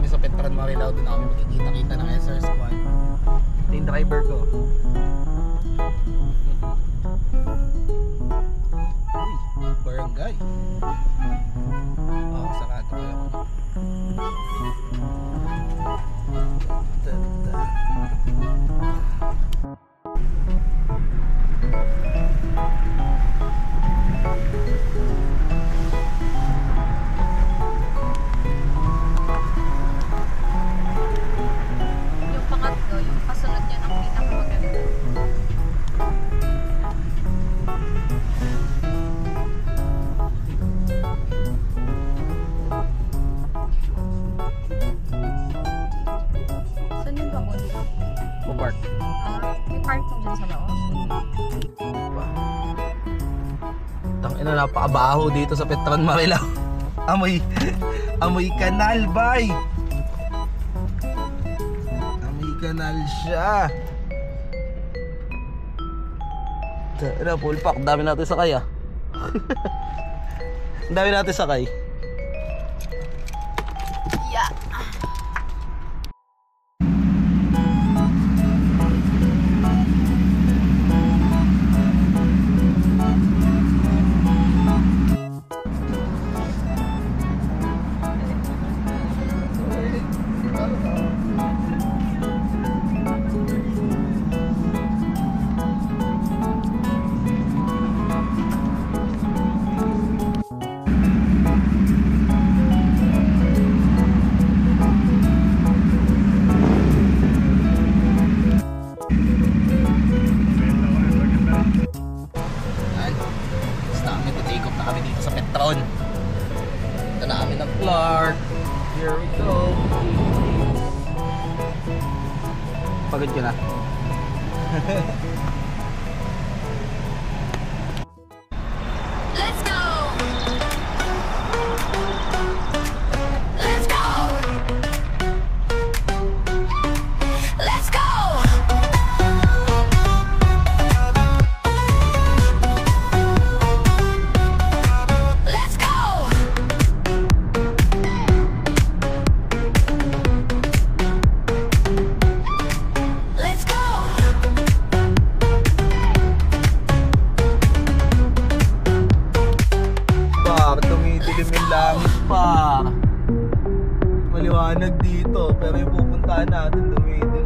kami sa Petron Marilao. Doon na kami magkikita-kita ng SR Squad. Ito yung driver ko. Uy, barangay. Oh, sarado ko yun. Napakabaho dito sa Petron Marilao. Amoy kanal, bay. Amoy kanal siya. Tara, full pack. Dami natin sakay, ah. Dami natin sakay. Yeah. Ito na kami ng Clark. Here we go. Pagod ka na. Let's go. Let's go. Let's go. Langit pa. Maliwanag dito, pero yung pupuntahan natin dumidilim.